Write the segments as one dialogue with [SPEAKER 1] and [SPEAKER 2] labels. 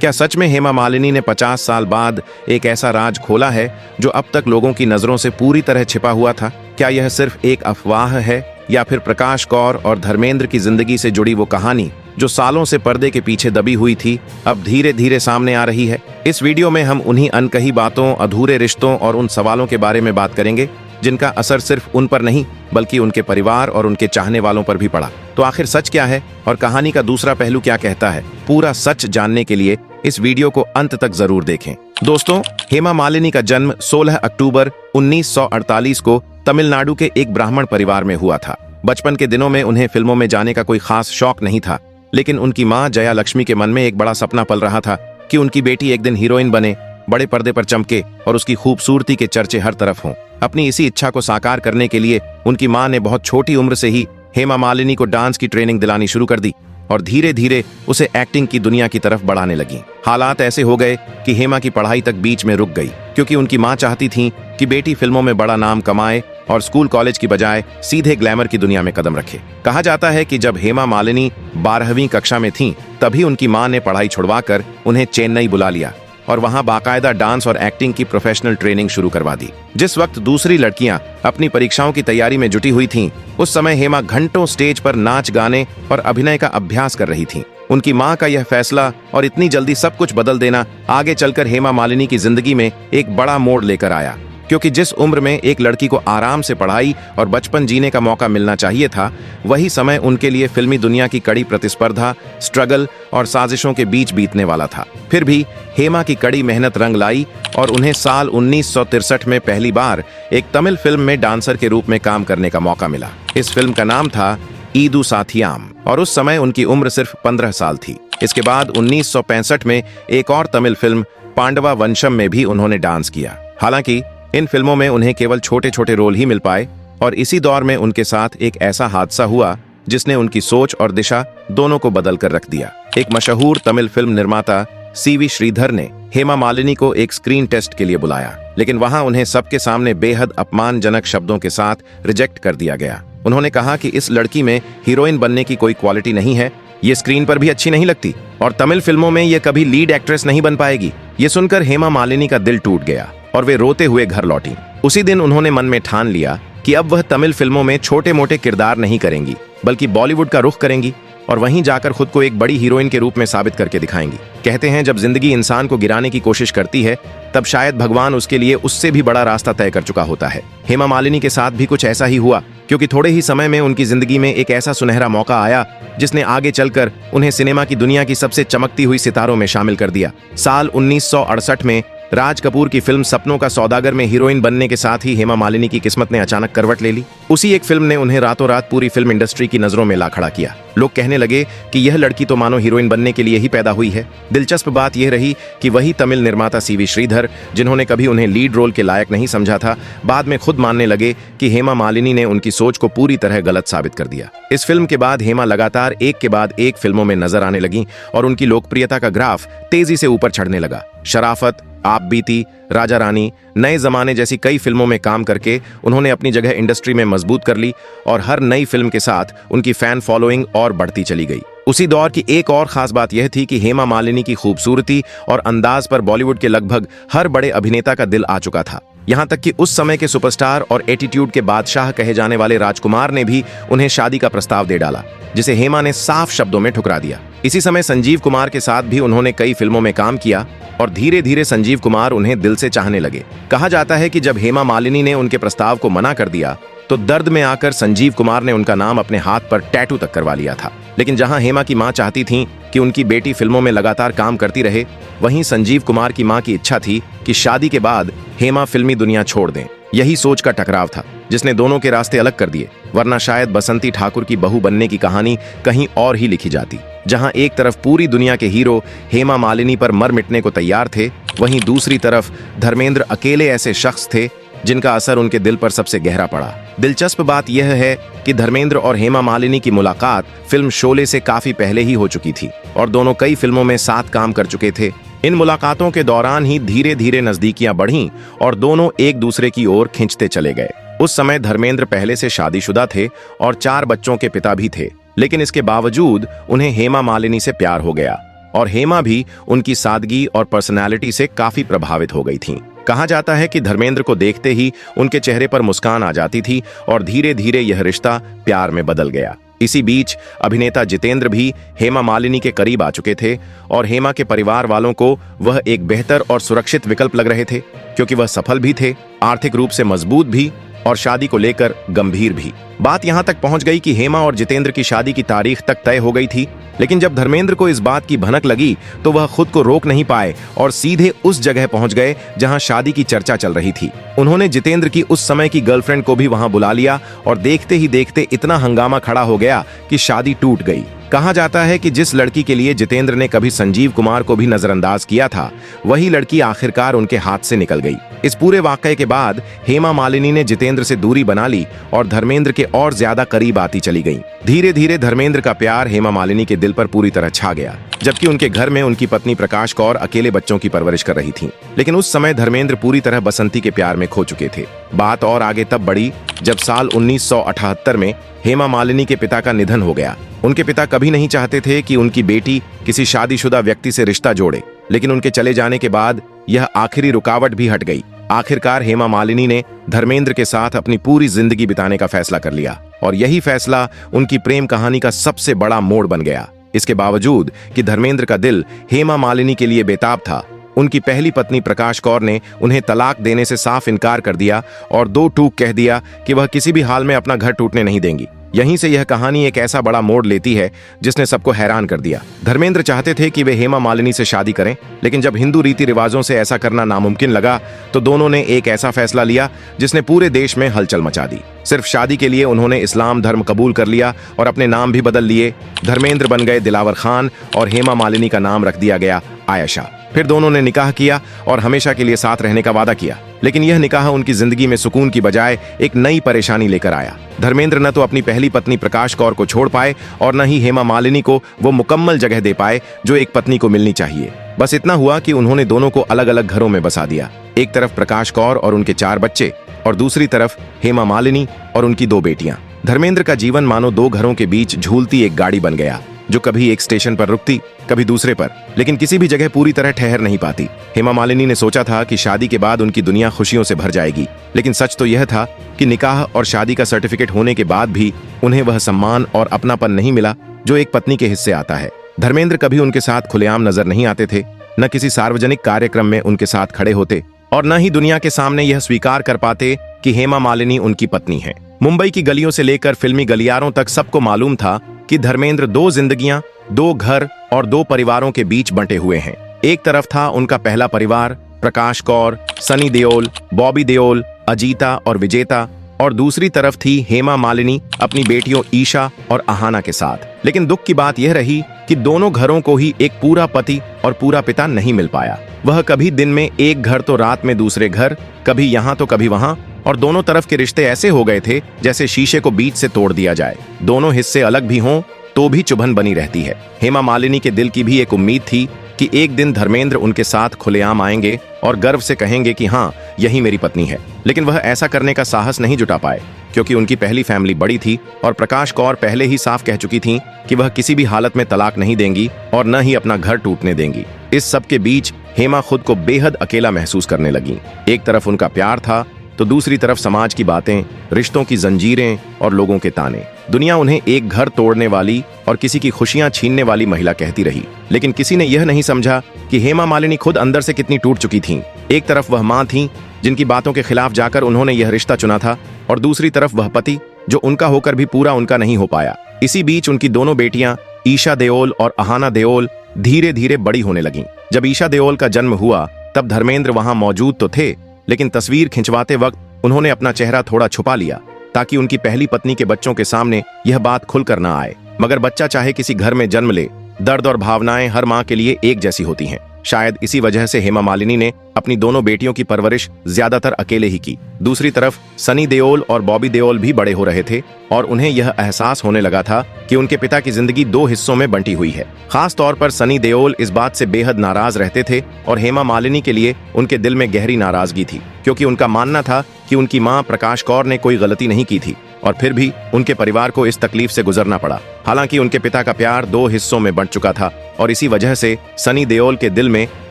[SPEAKER 1] क्या सच में हेमा मालिनी ने 50 साल बाद एक ऐसा राज खोला है जो अब तक लोगों की नजरों से पूरी तरह छिपा हुआ था? क्या यह सिर्फ एक अफवाह है या फिर प्रकाश कौर और धर्मेंद्र की जिंदगी से जुड़ी वो कहानी जो सालों से पर्दे के पीछे दबी हुई थी, अब धीरे धीरे सामने आ रही है? इस वीडियो में हम उन्हीं अनकही बातों, अधूरे रिश्तों और उन सवालों के बारे में बात करेंगे जिनका असर सिर्फ उन पर नहीं बल्कि उनके परिवार और उनके चाहने वालों पर भी पड़ा। तो आखिर सच क्या है और कहानी का दूसरा पहलू क्या कहता है? पूरा सच जानने के लिए इस वीडियो को अंत तक जरूर देखें। दोस्तों, हेमा मालिनी का जन्म 16 अक्टूबर 1948 को तमिलनाडु के एक ब्राह्मण परिवार में हुआ था। बचपन के दिनों में उन्हें फिल्मों में जाने का कोई खास शौक नहीं था, लेकिन उनकी मां जया लक्ष्मी के मन में एक बड़ा सपना पल रहा था कि उनकी बेटी एक दिन हीरोइन बने, बड़े पर्दे पर चमके और उसकी खूबसूरती के चर्चे हर तरफ हों। अपनी इसी इच्छा को साकार करने के लिए उनकी मां ने बहुत छोटी उम्र से ही हेमा मालिनी को डांस की ट्रेनिंग दिलानी शुरू कर दी और धीरे धीरे उसे एक्टिंग की दुनिया की तरफ बढ़ाने लगी। हालात ऐसे हो गए कि हेमा की पढ़ाई तक बीच में रुक गई, क्योंकि उनकी मां चाहती थी कि बेटी फिल्मों में बड़ा नाम कमाए और स्कूल कॉलेज की बजाय सीधे ग्लैमर की दुनिया में कदम रखे। कहा जाता है कि जब हेमा मालिनी 12वीं कक्षा में थीं, तभी उनकी मां ने पढ़ाई छुड़वाकर उन्हें चेन्नई बुला लिया और वहां बाकायदा डांस और एक्टिंग की प्रोफेशनल ट्रेनिंग शुरू करवा दी। जिस वक्त दूसरी लड़कियां अपनी परीक्षाओं की तैयारी में जुटी हुई थीं, उस समय हेमा घंटों स्टेज पर नाच गाने और अभिनय का अभ्यास कर रही थीं। उनकी मां का यह फैसला और इतनी जल्दी सब कुछ बदल देना आगे चलकर हेमा मालिनी की जिंदगी में एक बड़ा मोड़ लेकर आया, क्योंकि जिस उम्र में एक लड़की को आराम से पढ़ाई और बचपन जीने का मौका मिलना चाहिए था, वही समय उनके लिए फिल्मी दुनिया की कड़ी प्रतिस्पर्धा, स्ट्रगल और साजिशों के बीच बीतने वाला था। फिर भी हेमा की कड़ी मेहनत रंग लाई और उन्हें साल 1963 में पहली बार एक तमिल फिल्म में डांसर के रूप में काम करने का मौका मिला। इस फिल्म का नाम था ईदू साथियाम और उस समय उनकी उम्र सिर्फ 15 साल थी। इसके बाद 1965 में एक और तमिल फिल्म पांडवा वंशम में भी उन्होंने डांस किया। हालांकि इन फिल्मों में उन्हें केवल छोटे छोटे रोल ही मिल पाए और इसी दौर में उनके साथ एक ऐसा हादसा हुआ जिसने उनकी सोच और दिशा दोनों को बदल कर रख दिया। एक मशहूर तमिल फिल्म निर्माता सीवी श्रीधर ने हेमा मालिनी को एक स्क्रीन टेस्ट के लिए बुलाया, लेकिन वहां उन्हें सबके सामने बेहद अपमानजनक शब्दों के साथ रिजेक्ट कर दिया गया। उन्होंने कहा कि इस लड़की में हीरोइन बनने की कोई क्वालिटी नहीं है, ये स्क्रीन पर भी अच्छी नहीं लगती और तमिल फिल्मों में ये कभी लीड एक्ट्रेस नहीं बन पाएगी। ये सुनकर हेमा मालिनी का दिल टूट गया और वे रोते हुए घर लौटी। उसी दिन उन्होंने मन में ठान लिया कि अब वह तमिल फिल्मों में छोटे मोटे किरदार नहीं करेंगी, बल्कि बॉलीवुड का रुख करेंगी और वहीं जाकर खुद को एक बड़ी हीरोइन के रूप में साबित करके दिखाएंगी। कहते हैं, जब जिंदगी इंसान को गिराने की कोशिश करती है, तब शायद भगवान उसके लिए उससे भी बड़ा रास्ता तय कर चुका होता है। हेमा मालिनी के साथ भी कुछ ऐसा ही हुआ, क्योंकि थोड़े ही समय में उनकी जिंदगी में एक ऐसा सुनहरा मौका आया जिसने आगे चलकर उन्हें सिनेमा की दुनिया की सबसे चमकती हुई सितारों में शामिल कर दिया। साल 1968 में राज कपूर की फिल्म सपनों का सौदागर में हीरोइन बनने के साथ ही हेमा मालिनी की किस्मत ने अचानक करवट ले ली। उसी एक फिल्म ने उन्हें रातों रात पूरी फिल्म इंडस्ट्री की नजरों में ला खड़ा किया। लोग कहने लगे कि यह लड़की तो मानो हीरोइन बनने के लिए ही पैदा हुई है। दिलचस्प बात यह रही कि वही तमिल निर्माता सीवी श्रीधर, जिन्होंने कभी उन्हें लीड रोल के लायक नहीं समझा था, बाद में खुद मानने लगे कि हेमा मालिनी ने उनकी सोच को पूरी तरह गलत साबित कर दिया। इस फिल्म के बाद हेमा लगातार एक के बाद एक फिल्मों में नजर आने लगी और उनकी लोकप्रियता का ग्राफ तेजी से ऊपर चढ़ने लगा। शराफत, आप बीती, राजा रानी, नए जमाने जैसी कई फिल्मों में काम करके उन्होंने अपनी जगह इंडस्ट्री में मजबूत कर ली और हर नई फिल्म के साथ उनकी फैन फॉलोइंग और बढ़ती चली गई। उसी दौर की एक और खास बात यह थी कि हेमा मालिनी की खूबसूरती और अंदाज पर बॉलीवुड के लगभग हर बड़े अभिनेता का दिल आ चुका था। यहाँ तक कि उस समय के सुपरस्टार और एटीट्यूड के बादशाह कहे जाने वाले राजकुमार ने भी उन्हें शादी का प्रस्ताव दे डाला, जिसे हेमा ने साफ शब्दों में ठुकरा दिया। इसी समय संजीव कुमार के साथ भी उन्होंने कई फिल्मों में काम किया और धीरे धीरे संजीव कुमार उन्हें दिल से चाहने लगे। कहा जाता है कि जब हेमा मालिनी ने उनके प्रस्ताव को मना कर दिया, तो दर्द में आकर संजीव कुमार ने उनका नाम अपने हाथ पर टैटू तक करवा लिया था। लेकिन जहां हेमा की मां चाहती थी कि उनकी बेटी फिल्मों में लगातार काम करती रहे, वहीं संजीव कुमार की मां की इच्छा थी कि शादी के बाद हेमा फिल्मी दुनिया छोड़ दें। यही सोच का टकराव था जिसने दोनों के रास्ते अलग कर दिए, वरना शायद बसंती ठाकुर की बहू बनने की कहानी कहीं और ही लिखी जाती। जहां एक तरफ पूरी दुनिया के हीरो हेमा मालिनी पर मर मिटने को तैयार थे, वहीं दूसरी तरफ धर्मेंद्र अकेले ऐसे शख्स थे जिनका असर उनके दिल पर सबसे गहरा पड़ा। दिलचस्प बात यह है कि धर्मेंद्र और हेमा मालिनी की मुलाकात फिल्म शोले से काफी पहले ही हो चुकी थी और दोनों कई फिल्मों में साथ काम कर चुके थे। इन मुलाकातों के दौरान ही धीरे धीरे नजदीकियां बढ़ीं और दोनों एक दूसरे की ओर खिंचते चले गए। उस समय धर्मेंद्र पहले से शादीशुदा थे और 4 बच्चों के पिता भी थे, लेकिन इसके बावजूद उन्हें हेमा मालिनी से प्यार हो गया। और हेमा भी उनकी सादगी और पर्सनालिटी से काफी प्रभावित हो गई थीं। कहा जाता है कि धर्मेंद्र को देखते ही उनके चेहरे पर मुस्कान आ जाती थी और धीरे धीरे यह रिश्ता प्यार में बदल गया। इसी बीच अभिनेता जितेंद्र भी हेमा मालिनी के करीब आ चुके थे और हेमा के परिवार वालों को वह एक बेहतर और सुरक्षित विकल्प लग रहे थे, क्योंकि वह सफल भी थे, आर्थिक रूप से मजबूत भी और शादी को लेकर गंभीर भी। बात यहां तक पहुंच गई कि हेमा और जितेंद्र की शादी की तारीख तक तय हो गई थी, लेकिन जब धर्मेंद्र को इस बात की भनक लगी तो वह खुद को रोक नहीं पाए और सीधे उस जगह पहुंच गए जहां शादी की चर्चा चल रही थी। उन्होंने जितेंद्र की उस समय की गर्लफ्रेंड को भी वहां बुला लिया और देखते ही देखते इतना हंगामा खड़ा हो गया कि शादी टूट गई। कहा जाता है कि जिस लड़की के लिए जितेंद्र ने कभी संजीव कुमार को भी नजरअंदाज किया था, वही लड़की आखिरकार उनके हाथ से निकल गई। इस पूरे वाकये के बाद हेमा मालिनी ने जितेंद्र से दूरी बना ली और धर्मेंद्र के और ज्यादा करीब आती चली गई। धीरे धीरे धर्मेंद्र का प्यार हेमा मालिनी के दिल पर पूरी तरह छा गया, जबकि उनके घर में उनकी पत्नी प्रकाश कौर अकेले बच्चों की परवरिश कर रही थीं। लेकिन उस समय धर्मेंद्र पूरी तरह बसंती के प्यार में खो चुके थे। बात और आगे तब बढ़ी जब साल 1978 में हेमा मालिनी के पिता का निधन हो गया। उनके पिता कभी नहीं चाहते थे कि उनकी बेटी किसी शादीशुदा व्यक्ति से रिश्ता जोड़े, लेकिन उनके चले जाने के बाद यह आखिरी रुकावट भी हट गई। आखिरकार हेमा मालिनी ने धर्मेंद्र के साथ अपनी पूरी जिंदगी बिताने का फैसला कर लिया और यही फैसला उनकी प्रेम कहानी का सबसे बड़ा मोड़ बन गया। इसके बावजूद कि धर्मेंद्र का दिल हेमा मालिनी के लिए बेताब था, उनकी पहली पत्नी प्रकाश कौर ने उन्हें तलाक देने से साफ इनकार कर दिया और दो टूक कह दिया कि वह किसी भी हाल में अपना घर टूटने नहीं देंगी। यहीं से यह कहानी एक ऐसा बड़ा मोड़ लेती है जिसने सबको हैरान कर दिया। धर्मेंद्र चाहते थे कि वे हेमा मालिनी से शादी करें, लेकिन जब हिंदू रीति रिवाजों से ऐसा करना नामुमकिन लगा तो दोनों ने एक ऐसा फैसला लिया जिसने पूरे देश में हलचल मचा दी। सिर्फ शादी के लिए उन्होंने इस्लाम धर्म कबूल कर लिया और अपने नाम भी बदल लिए। धर्मेंद्र बन गए दिलावर खान और हेमा मालिनी का नाम रख दिया गया आयशा। फिर दोनों ने निकाह किया और हमेशा के लिए साथ रहने का वादा किया, लेकिन यह निकाह उनकी जिंदगी में सुकून की बजाय एक नई परेशानी लेकर आया। धर्मेंद्र न तो अपनी पहली पत्नी प्रकाश कौर को छोड़ पाए और न ही हेमा मालिनी को वो मुकम्मल जगह दे पाए जो एक पत्नी को मिलनी चाहिए। बस इतना हुआ कि उन्होंने दोनों को अलग अलग घरों में बसा दिया। एक तरफ प्रकाश कौर और उनके 4 बच्चे और दूसरी तरफ हेमा मालिनी और उनकी 2 बेटियां। धर्मेंद्र का जीवन मानो 2 घरों के बीच झूलती एक गाड़ी बन गया, जो कभी एक स्टेशन पर रुकती, कभी दूसरे पर, लेकिन किसी भी जगह पूरी तरह ठहर नहीं पाती। हेमा मालिनी ने सोचा था कि शादी के बाद उनकी दुनिया खुशियों से भर जाएगी, लेकिन सच तो यह था कि निकाह और शादी का सर्टिफिकेट होने के बाद भी उन्हें वह सम्मान और अपनापन नहीं मिला जो एक पत्नी के हिस्से आता है। धर्मेंद्र कभी उनके साथ खुलेआम नजर नहीं आते थे, न किसी सार्वजनिक कार्यक्रम में उनके साथ खड़े होते और न ही दुनिया के सामने यह स्वीकार कर पाते कि हेमा मालिनी उनकी पत्नी है। मुंबई की गलियों से लेकर फिल्मी गलियारों तक सबको मालूम था कि धर्मेंद्र 2 जिंदगियां, 2 घर और 2 परिवारों के बीच बंटे हुए हैं। एक तरफ था उनका पहला परिवार, प्रकाश कौर, सनी देओल, बॉबी देओल, अजीता और विजेता, और दूसरी तरफ थी हेमा मालिनी अपनी बेटियों ईशा और अहाना के साथ। लेकिन दुख की बात यह रही कि दोनों घरों को ही एक पूरा पति और पूरा पिता नहीं मिल पाया। वह कभी दिन में एक घर तो रात में दूसरे घर, कभी यहाँ तो कभी वहाँ, और दोनों तरफ के रिश्ते ऐसे हो गए थे जैसे शीशे को बीच से तोड़ दिया जाए। दोनों हिस्से अलग भी हों तो भी चुभन बनी रहती है। हेमा मालिनी के दिल की भी एक उम्मीद थी कि एक दिन धर्मेंद्र उनके साथ खुलेआम आएंगे और गर्व से कहेंगे कि हाँ, यही मेरी पत्नी है। लेकिन वह ऐसा करने का साहस नहीं जुटा पाए, क्योंकि उनकी पहली फैमिली बड़ी थी और प्रकाश कौर पहले ही साफ कह चुकी थीं कि वह किसी भी हालत में तलाक नहीं देंगी और न ही अपना घर टूटने देंगी। इस सब के बीच हेमा खुद को बेहद अकेला महसूस करने लगी। एक तरफ उनका प्यार था तो दूसरी तरफ समाज की बातें, रिश्तों की जंजीरें और लोगों के ताने। दुनिया उन्हें एक घर तोड़ने वाली और किसी की खुशियां छीनने वाली महिला कहती रही, लेकिन किसी ने यह नहीं समझा कि हेमा मालिनी खुद अंदर से कितनी टूट चुकी थीं। एक तरफ वह मां थीं जिनकी बातों के खिलाफ जाकर उन्होंने यह रिश्ता चुना था, और दूसरी तरफ वह पति जो उनका होकर भी पूरा उनका नहीं हो पाया। इसी बीच उनकी दोनों बेटियां ईशा देओल और अहाना देओल धीरे धीरे बड़ी होने लगीं। जब ईशा देओल का जन्म हुआ तब धर्मेंद्र वहां मौजूद तो थे, लेकिन तस्वीर खिंचवाते वक्त उन्होंने अपना चेहरा थोड़ा छुपा लिया ताकि उनकी पहली पत्नी के बच्चों के सामने यह बात खुलकर न आए। मगर बच्चा चाहे किसी घर में जन्म ले, दर्द और भावनाएं हर मां के लिए एक जैसी होती हैं। शायद इसी वजह से हेमा मालिनी ने अपनी दोनों बेटियों की परवरिश ज्यादातर अकेले ही की। दूसरी तरफ सनी देओल और बॉबी देओल भी बड़े हो रहे थे और उन्हें यह एहसास होने लगा था कि उनके पिता की जिंदगी 2 हिस्सों में बंटी हुई है। खास तौर पर सनी देओल इस बात से बेहद नाराज रहते थे और हेमा मालिनी के लिए उनके दिल में गहरी नाराजगी थी, क्योंकि उनका मानना था कि उनकी मां प्रकाश कौर ने कोई गलती नहीं की थी। और फिर भी उनके परिवार को इस तकलीफ से गुजरना पड़ा। हालांकि उनके पिता का प्यार 2 हिस्सों में बंट चुका था और इसी वजह से सनी देओल के दिल में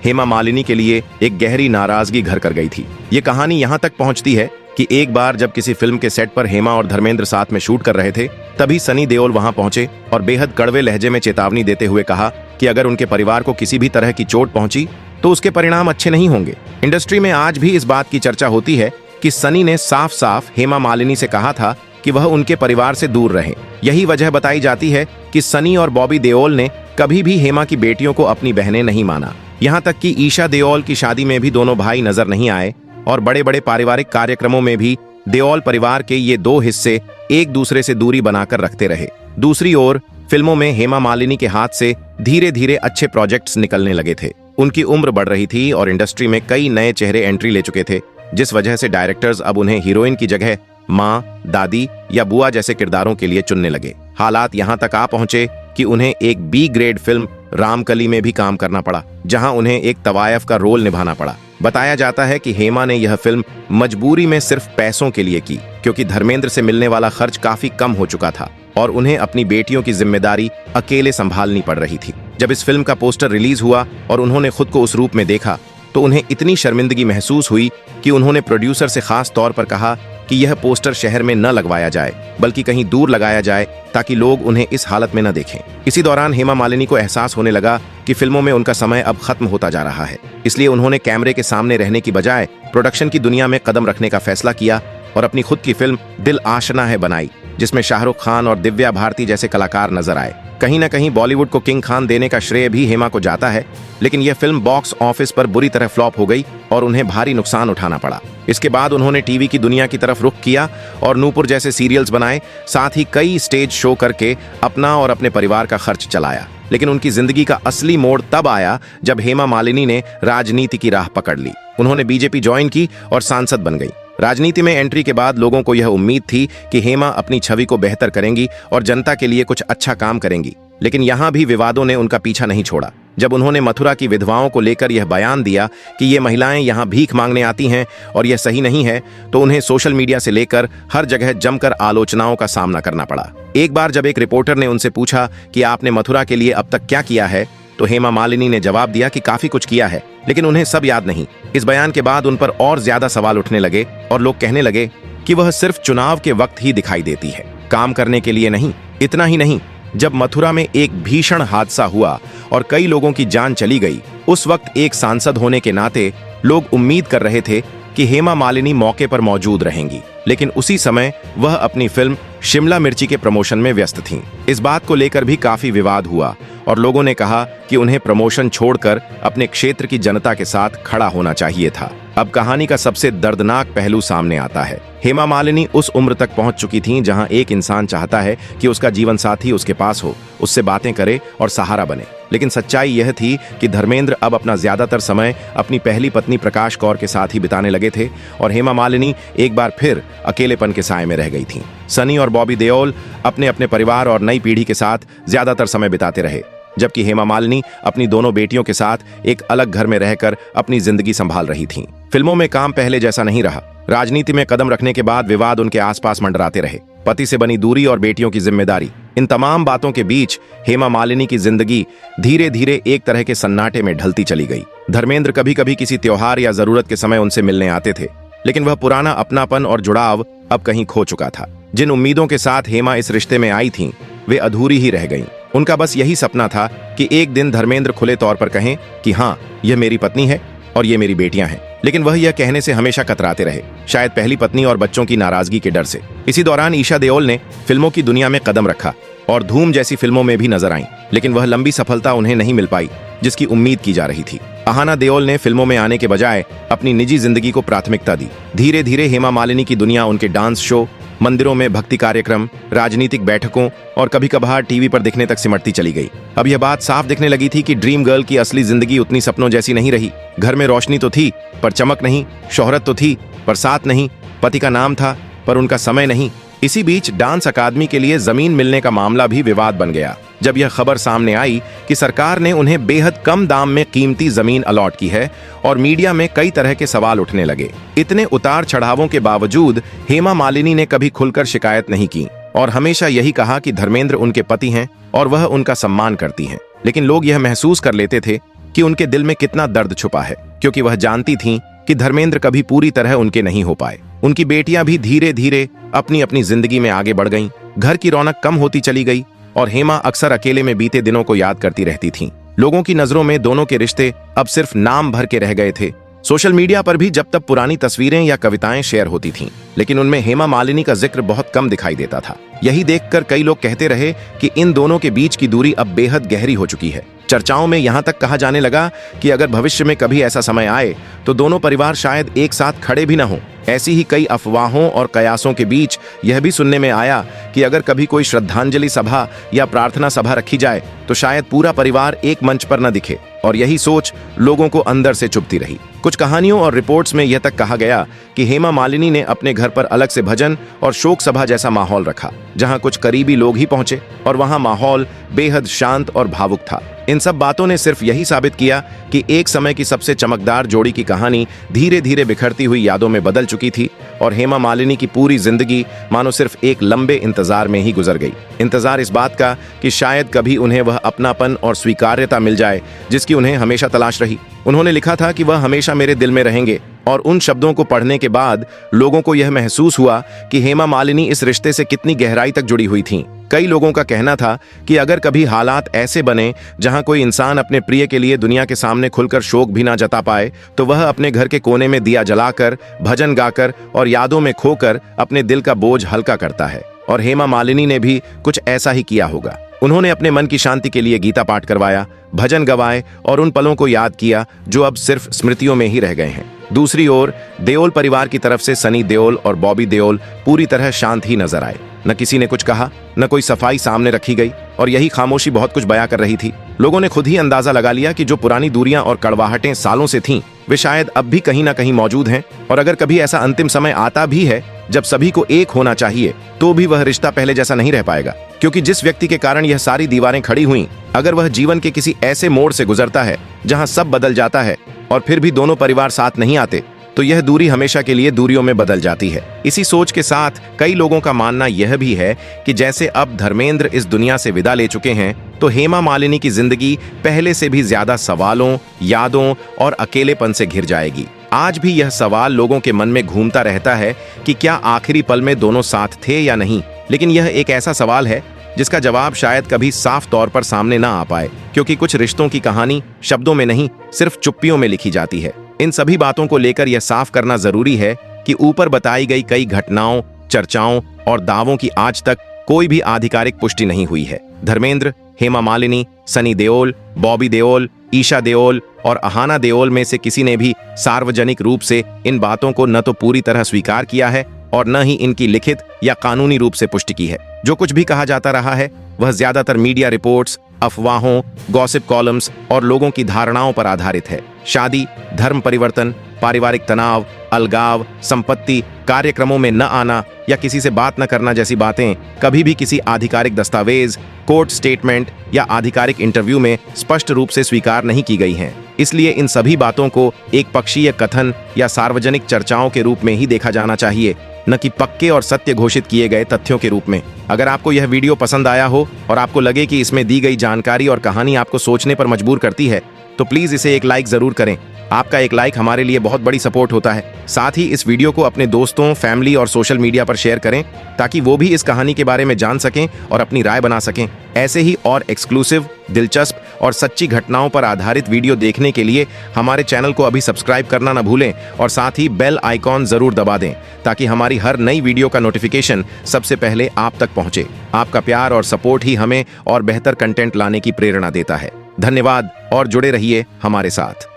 [SPEAKER 1] हेमा मालिनी के लिए एक गहरी नाराजगी घर कर गई थी। ये कहानी यहाँ तक पहुंचती है कि एक बार जब किसी फिल्म के सेट पर हेमा और धर्मेंद्र साथ में शूट कर रहे थे, तभी सनी देओल वहां पहुंचे और बेहद कड़वे लहजे में चेतावनी देते हुए कहा कि अगर उनके परिवार को किसी भी तरह की चोट पहुंची तो उसके परिणाम अच्छे नहीं होंगे। इंडस्ट्री में आज भी इस बात की चर्चा होती है कि सनी ने साफ साफ हेमा मालिनी से कहा था कि वह उनके परिवार से दूर रहे। यही वजह बताई जाती है कि सनी और बॉबी देओल ने कभी भी हेमा की बेटियों को अपनी बहनें नहीं माना। यहाँ तक कि ईशा देओल की शादी में भी दोनों भाई नजर नहीं आए और बड़े बड़े पारिवारिक कार्यक्रमों में भी देओल परिवार के ये 2 हिस्से एक दूसरे से दूरी बनाकर रखते रहे। दूसरी ओर फिल्मों में हेमा मालिनी के हाथ से धीरे धीरे अच्छे प्रोजेक्ट्स निकलने लगे थे। उनकी उम्र बढ़ रही थी और इंडस्ट्री में कई नए चेहरे एंट्री ले चुके थे, जिस वजह से डायरेक्टर्स अब उन्हें हीरोइन की जगह माँ, दादी या बुआ जैसे किरदारों के लिए चुनने लगे। हालात यहाँ तक आ पहुंचे कि उन्हें एक बी ग्रेड फिल्म रामकली में भी काम करना पड़ा, जहां उन्हें एक तवायफ का रोल निभाना पड़ा। बताया जाता है कि हेमा ने यह फिल्म मजबूरी में सिर्फ पैसों के लिए की, क्योंकि धर्मेंद्र से मिलने वाला खर्च काफी कम हो चुका था और उन्हें अपनी बेटियों की जिम्मेदारी अकेले संभालनी पड़ रही थी। जब इस फिल्म का पोस्टर रिलीज हुआ और उन्होंने खुद को उस रूप में देखा तो उन्हें इतनी शर्मिंदगी महसूस हुई कि उन्होंने प्रोड्यूसर से खास तौर पर कहा कि यह पोस्टर शहर में न लगवाया जाए, बल्कि कहीं दूर लगाया जाए ताकि लोग उन्हें इस हालत में न देखें। इसी दौरान हेमा मालिनी को एहसास होने लगा कि फिल्मों में उनका समय अब खत्म होता जा रहा है। इसलिए उन्होंने कैमरे के सामने रहने की बजाय प्रोडक्शन की दुनिया में कदम रखने का फैसला किया और अपनी खुद की फिल्म दिल आशना है बनाई, जिसमें शाहरुख खान और दिव्या भारती जैसे कलाकार नजर आए। कहीं न कहीं बॉलीवुड को किंग खान देने का श्रेय भी हेमा को जाता है, लेकिन यह फिल्म बॉक्स ऑफिस पर बुरी तरह फ्लॉप हो गई और उन्हें भारी नुकसान उठाना पड़ा। इसके बाद उन्होंने टीवी की दुनिया की तरफ रुख किया और नूपुर जैसे सीरियल्स बनाए, साथ ही कई स्टेज शो करके अपना और अपने परिवार का खर्च चलाया। लेकिन उनकी जिंदगी का असली मोड़ तब आया जब हेमा मालिनी ने राजनीति की राह पकड़ ली। उन्होंने बीजेपी ज्वाइन की और सांसद बन गई। राजनीति में एंट्री के बाद लोगों को यह उम्मीद थी कि हेमा अपनी छवि को बेहतर करेंगी और जनता के लिए कुछ अच्छा काम करेंगी, लेकिन यहाँ भी विवादों ने उनका पीछा नहीं छोड़ा। जब उन्होंने मथुरा की विधवाओं को लेकर यह बयान दिया कि ये महिलाएं यहाँ भीख मांगने आती हैं और यह सही नहीं है, तो उन्हें सोशल मीडिया से लेकर हर जगह जमकर आलोचनाओं का सामना करना पड़ा। एक बार जब एक रिपोर्टर ने उनसे पूछा कि आपने मथुरा के लिए अब तक क्या किया है, तो हेमा मालिनी ने जवाब दिया कि काफी कुछ किया है, लेकिन उन्हें सब याद नहीं। इस बयान के बाद उन पर और ज्यादा सवाल उठने लगे और लोग कहने लगे कि वह सिर्फ चुनाव के वक्त ही दिखाई देती है, काम करने के लिए नहीं। इतना ही नहीं, जब मथुरा में एक भीषण हादसा हुआ और कई लोगों की जान चली गई, उस वक्त एक सांसद होने के नाते लोग उम्मीद कर रहे थे कि हेमा मालिनी मौके पर मौजूद रहेंगी, लेकिन उसी समय वह अपनी फिल्म शिमला मिर्ची के प्रमोशन में व्यस्त थीं। इस बात को लेकर भी काफी विवाद हुआ और लोगों ने कहा कि उन्हें प्रमोशन छोड़कर अपने क्षेत्र की जनता के साथ खड़ा होना चाहिए था। अब कहानी का सबसे दर्दनाक पहलू सामने आता है। हेमा मालिनी उस उम्र तक पहुंच चुकी थीं जहां एक इंसान चाहता है कि उसका जीवन साथी उसके पास हो, उससे बातें करे और सहारा बने। लेकिन सच्चाई यह थी कि धर्मेंद्र अब अपना ज्यादातर समय अपनी पहली पत्नी प्रकाश कौर के साथ ही बिताने लगे थे और हेमा मालिनी एक बार फिर अकेलेपन के साए में रह गई थीं। सनी और बॉबी देओल अपने अपने परिवार और नई पीढ़ी के साथ ज्यादातर समय बिताते रहे, जबकि हेमा मालिनी अपनी दोनों बेटियों के साथ एक अलग घर में रहकर अपनी जिंदगी संभाल रही थीं। फिल्मों में काम पहले जैसा नहीं रहा। राजनीति में कदम रखने के बाद विवाद उनके आसपास मंडराते रहे। पति से बनी दूरी और बेटियों की जिम्मेदारी, इन तमाम बातों के बीच हेमा मालिनी की जिंदगी धीरे धीरे एक तरह के सन्नाटे में ढलती चली गई। धर्मेंद्र कभी कभी किसी त्योहार या जरूरत के समय उनसे मिलने आते थे, लेकिन वह पुराना अपनापन और जुड़ाव अब कहीं खो चुका था। जिन उम्मीदों के साथ हेमा इस रिश्ते में आई थीं, वे अधूरी ही रह गईं। उनका बस यही सपना था कि एक दिन धर्मेंद्र खुले तौर पर कहें कि हाँ, यह मेरी पत्नी है और ये मेरी बेटियां हैं, लेकिन वह यह कहने से हमेशा कतराते रहे, शायद पहली पत्नी और बच्चों की नाराजगी के डर से। इसी दौरान ईशा देओल ने फिल्मों की दुनिया में कदम रखा और धूम जैसी फिल्मों में भी नजर आईं, लेकिन वह लंबी सफलता उन्हें नहीं मिल पाई जिसकी उम्मीद की जा रही थी। अहाना देओल ने फिल्मों में आने के बजाय अपनी निजी जिंदगी को प्राथमिकता दी। धीरे धीरे हेमा मालिनी की दुनिया उनके डांस शो, मंदिरों में भक्ति कार्यक्रम, राजनीतिक बैठकों और कभी कभार टीवी पर दिखने तक सिमटती चली गई। अब यह बात साफ दिखने लगी थी कि ड्रीम गर्ल की असली जिंदगी उतनी सपनों जैसी नहीं रही। घर में रोशनी तो थी पर चमक नहीं, शोहरत तो थी पर साथ नहीं, पति का नाम था पर उनका समय नहीं। इसी बीच डांस अकादमी के लिए जमीन मिलने का मामला भी विवाद बन गया। जब यह खबर सामने आई कि सरकार ने उन्हें बेहद कम दाम में कीमती जमीन अलॉट की है और मीडिया में कई तरह के सवाल उठने लगे। इतने उतार चढ़ावों के बावजूद हेमा मालिनी ने कभी खुलकर शिकायत नहीं की और हमेशा यही कहा कि धर्मेंद्र उनके पति हैं और वह उनका सम्मान करती हैं। लेकिन लोग यह महसूस कर लेते थे कि उनके दिल में कितना दर्द छुपा है, क्योंकि वह जानती थीं कि धर्मेंद्र कभी पूरी तरह उनके नहीं हो पाए। उनकी बेटियां भी धीरे धीरे अपनी अपनी जिंदगी में आगे बढ़ गईं, घर की रौनक कम होती चली गई और हेमा अक्सर अकेले में बीते दिनों को याद करती रहती थीं। लोगों की नजरों में दोनों के रिश्ते अब सिर्फ नाम भर के रह गए थे। सोशल मीडिया पर भी जब तब पुरानी तस्वीरें या कविताएं शेयर होती थीं, लेकिन उनमें हेमा मालिनी का जिक्र बहुत कम दिखाई देता था। यही देखकर कई लोग कहते रहे कि इन दोनों के बीच की दूरी अब बेहद गहरी हो चुकी है। चर्चाओं में यहां तक कहा जाने लगा कि अगर भविष्य में कभी ऐसा समय आए तो दोनों परिवार शायद एक साथ खड़े भी न हों। ऐसी ही कई अफवाहों और कयासों के बीच यह भी सुनने में आया कि अगर कभी कोई श्रद्धांजलि सभा या प्रार्थना सभा रखी जाए तो शायद पूरा परिवार एक मंच पर न दिखे, और यही सोच लोगों को अंदर से चुभती रही। कुछ कहानियों और रिपोर्ट्स में यह तक कहा गया कि हेमा मालिनी ने अपने घर पर अलग से भजन और शोक सभा जैसा माहौल रखा, जहां कुछ करीबी लोग ही पहुंचे और वहां माहौल बेहद शांत और भावुक था। इन सब बातों ने सिर्फ यही साबित किया कि एक समय की सबसे चमकदार जोड़ी की कहानी धीरे धीरे बिखरती हुई यादों में बदल चुकी थी और हेमा मालिनी की पूरी जिंदगी मानो सिर्फ एक लंबे इंतजार में ही गुजर गई। इंतजार इस बात का कि शायद कभी उन्हें वह अपनापन और स्वीकार्यता मिल जाए जिसकी उन्हें हमेशा तलाश रही। उन्होंने लिखा था कि वह हमेशा मेरे दिल में रहेंगे, और उन शब्दों को पढ़ने के बाद लोगों को यह महसूस हुआ कि हेमा मालिनी इस रिश्ते से कितनी गहराई तक जुड़ी हुई थीं। कई लोगों का कहना था कि अगर कभी हालात ऐसे बने जहां कोई इंसान अपने प्रिय के लिए दुनिया के सामने खुलकर शोक भी ना जता पाए, तो वह अपने घर के कोने में दिया जलाकर, भजन गाकर और यादों में खोकर अपने दिल का बोझ हल्का करता है। और हेमा मालिनी ने भी कुछ ऐसा ही किया होगा। उन्होंने अपने मन की शांति के लिए गीता पाठ करवाया, भजन गवाए और उन पलों को याद किया जो अब सिर्फ स्मृतियों में ही रह गए हैं। दूसरी ओर देओल परिवार की तरफ से सनी देओल और बॉबी देओल पूरी तरह शांत ही नजर आए। न किसी ने कुछ कहा, न कोई सफाई सामने रखी गई, और यही खामोशी बहुत कुछ बयां कर रही थी। लोगों ने खुद ही अंदाजा लगा लिया कि जो पुरानी दूरियां और कड़वाहटें सालों से थीं, वे शायद अब भी कहीं ना कहीं मौजूद हैं। और अगर कभी ऐसा अंतिम समय आता भी है जब सभी को एक होना चाहिए, तो भी वह रिश्ता पहले जैसा नहीं रह पाएगा, क्योंकि जिस व्यक्ति के कारण यह सारी दीवारें खड़ी हुई, अगर वह जीवन के किसी ऐसे मोड़ से गुजरता है जहां सब बदल जाता है और फिर भी दोनों परिवार साथ नहीं आते, तो यह दूरी हमेशा के लिए दूरियों में बदल जाती है। इसी सोच के साथ कई लोगों का मानना यह भी है कि जैसे अब धर्मेंद्र इस दुनिया से विदा ले चुके हैं, तो हेमा मालिनी की जिंदगी पहले से भी ज्यादा सवालों, यादों और अकेलेपन से घिर जाएगी। आज भी यह सवाल लोगों के मन में घूमता रहता है कि क्या आखिरी पल में दोनों साथ थे या नहीं। लेकिन यह एक ऐसा सवाल है जिसका जवाब शायद कभी साफ तौर पर सामने ना आ पाए, क्योंकि कुछ रिश्तों की कहानी शब्दों में नहीं, सिर्फ चुप्पियों में लिखी जाती है। इन सभी बातों को लेकर यह साफ करना जरूरी है कि ऊपर बताई गई कई घटनाओं, चर्चाओं और दावों की आज तक कोई भी आधिकारिक पुष्टि नहीं हुई है। धर्मेंद्र, हेमा मालिनी, सनी देओल, बॉबी देओल, ईशा देओल और अहाना देओल में से किसी ने भी सार्वजनिक रूप से इन बातों को न तो पूरी तरह स्वीकार किया है और न ही इनकी लिखित या कानूनी रूप से पुष्टि की है। जो कुछ भी कहा जाता रहा है वह ज्यादातर मीडिया रिपोर्ट्स, अफवाहों, गॉसिप कॉलम्स और लोगों की धारणाओं पर आधारित है। शादी, धर्म परिवर्तन, पारिवारिक तनाव, अलगाव, संपत्ति, कार्यक्रमों में न आना या किसी से बात न करना जैसी बातें कभी भी किसी आधिकारिक दस्तावेज, कोर्ट स्टेटमेंट या आधिकारिक इंटरव्यू में स्पष्ट रूप से स्वीकार नहीं की गई हैं। इसलिए इन सभी बातों को एक पक्षीय कथन या सार्वजनिक चर्चाओं के रूप में ही देखा जाना चाहिए, न कि पक्के और सत्य घोषित किए गए तथ्यों के रूप में। अगर आपको यह वीडियो पसंद आया हो और आपको लगे कि इसमें दी गई जानकारी और कहानी आपको सोचने पर मजबूर करती है, तो प्लीज इसे एक लाइक जरूर करें। आपका एक लाइक हमारे लिए बहुत बड़ी सपोर्ट होता है। साथ ही इस वीडियो को अपने दोस्तों, फैमिली और सोशल मीडिया पर शेयर करें ताकि वो भी इस कहानी के बारे में जान सकें और अपनी राय बना सकें। ऐसे ही और एक्सक्लूसिव, दिलचस्प और सच्ची घटनाओं पर आधारित वीडियो देखने के लिए हमारे चैनल को अभी सब्सक्राइब करना न भूलें और साथ ही बेल आइकॉन जरूर दबा दें ताकि हमारी हर नई वीडियो का नोटिफिकेशन सबसे पहले आप तक पहुंचे। आपका प्यार और सपोर्ट ही हमें और बेहतर कंटेंट लाने की प्रेरणा देता है। धन्यवाद और जुड़े रहिए हमारे साथ।